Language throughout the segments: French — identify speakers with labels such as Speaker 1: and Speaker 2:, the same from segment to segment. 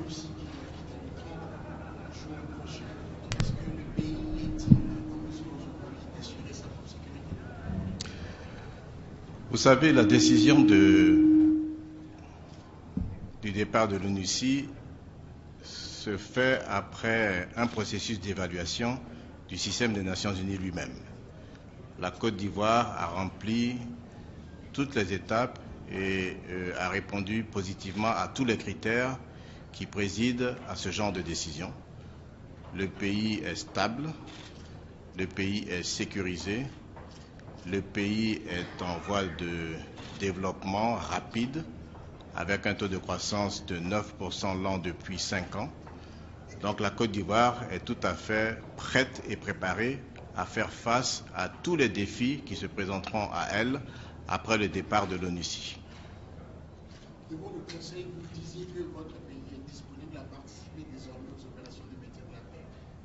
Speaker 1: l'ONUCI qui doit quitter l'Ukraine juin prochain. Est-ce que le pays est-il en mesure aujourd'hui d'assurer sa propre sécurité?
Speaker 2: Vous savez, la décision du départ de l'ONUCI se fait après un processus d'évaluation du système des Nations Unies lui-même. La Côte d'Ivoire a rempli toutes les étapes et a répondu positivement à tous les critères qui président à ce genre de décision. Le pays est stable, le pays est sécurisé, le pays est en voie de développement rapide, avec un taux de croissance de 9% l'an depuis 5 ans. Donc la Côte d'Ivoire est tout à fait prête et préparée à faire face à tous les défis qui se présenteront à elle après le départ de l'ONUCI.
Speaker 1: Devant le Conseil, vous disiez que votre pays est disponible à participer désormais aux opérations de maintien de la paix.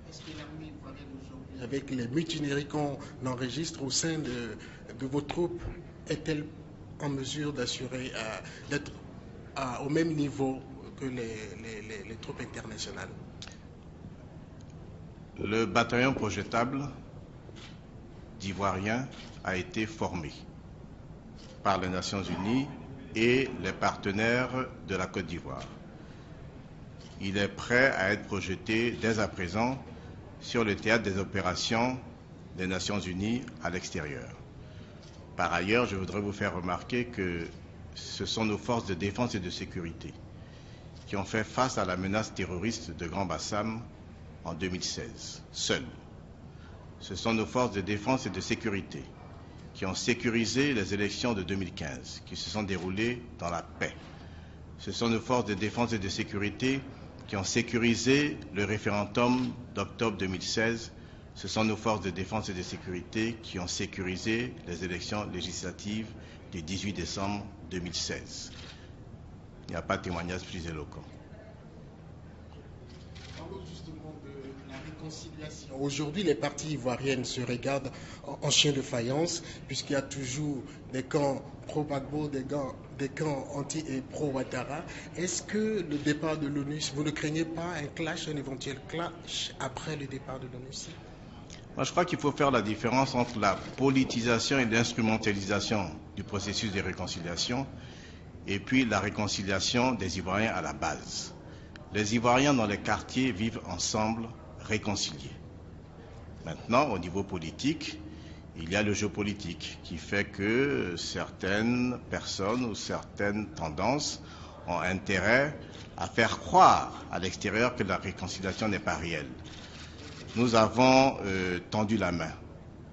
Speaker 1: Est-ce que l'armée ivoirienne aujourd'hui, avec les mutineries qu'on enregistre au sein de vos troupes, est-elle en mesure d'assurer, d'être au même niveau que les troupes internationales?
Speaker 2: Le bataillon projetable d'Ivoiriens a été formé par les Nations Unies et les partenaires de la Côte d'Ivoire. Il est prêt à être projeté dès à présent sur le théâtre des opérations des Nations Unies à l'extérieur. Par ailleurs, je voudrais vous faire remarquer que ce sont nos forces de défense et de sécurité qui ont fait face à la menace terroriste de Grand Bassam en 2016, seules. Ce sont nos forces de défense et de sécurité qui ont sécurisé les élections de 2015, qui se sont déroulées dans la paix. Ce sont nos forces de défense et de sécurité qui ont sécurisé le référendum d'octobre 2016. Ce sont nos forces de défense et de sécurité qui ont sécurisé les élections législatives du 18 décembre 2016. Il n'y a pas de témoignage plus éloquent.
Speaker 1: Parlons justement de la réconciliation. Aujourd'hui, les partis ivoiriennes se regardent en chien de faïence, puisqu'il y a toujours des camps pro-Gbagbo, des camps anti- et pro-Ouattara. Est-ce que le départ de l'ONUCI, vous ne craignez pas un éventuel clash après le départ de l'ONUCI?
Speaker 2: Moi, je crois qu'il faut faire la différence entre la politisation et l'instrumentalisation du processus de réconciliation et puis la réconciliation des Ivoiriens à la base. Les Ivoiriens dans les quartiers vivent ensemble, réconciliés. Maintenant, au niveau politique, il y a le jeu politique qui fait que certaines personnes ou certaines tendances ont intérêt à faire croire à l'extérieur que la réconciliation n'est pas réelle. Nous avons tendu la main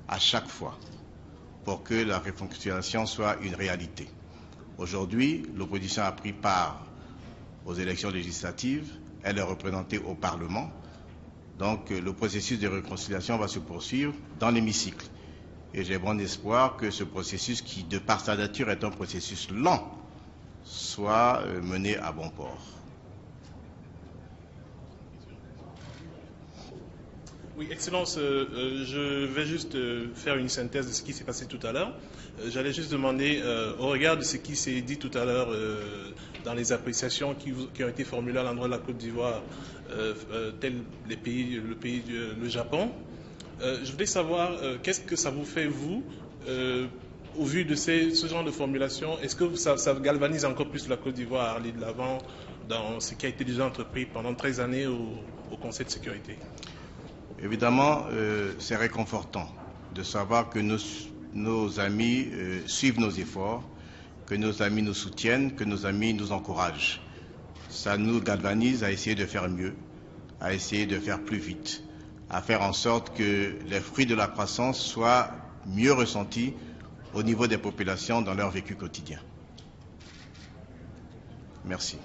Speaker 2: à chaque fois pour que la réconciliation soit une réalité. Aujourd'hui, l'opposition a pris part aux élections législatives, elle est représentée au Parlement. Donc le processus de réconciliation va se poursuivre dans l'hémicycle. Et j'ai bon espoir que ce processus, qui de par sa nature est un processus lent, soit mené à bon port.
Speaker 3: Oui, Excellence, je vais juste faire une synthèse de ce qui s'est passé tout à l'heure. J'allais juste demander, au regard de ce qui s'est dit tout à l'heure dans les appréciations qui ont été formulées à l'endroit de la Côte d'Ivoire, tel le Japon, je voulais savoir qu'est-ce que ça vous fait, vous, au vu de ce genre de formulation. Est-ce que ça galvanise encore plus la Côte d'Ivoire à aller de l'avant dans ce qui a été déjà entrepris pendant 13 années au Conseil de sécurité?
Speaker 2: Évidemment, c'est réconfortant de savoir que nos amis suivent nos efforts, que nos amis nous soutiennent, que nos amis nous encouragent. Ça nous galvanise à essayer de faire mieux, à essayer de faire plus vite, à faire en sorte que les fruits de la croissance soient mieux ressentis au niveau des populations dans leur vécu quotidien. Merci.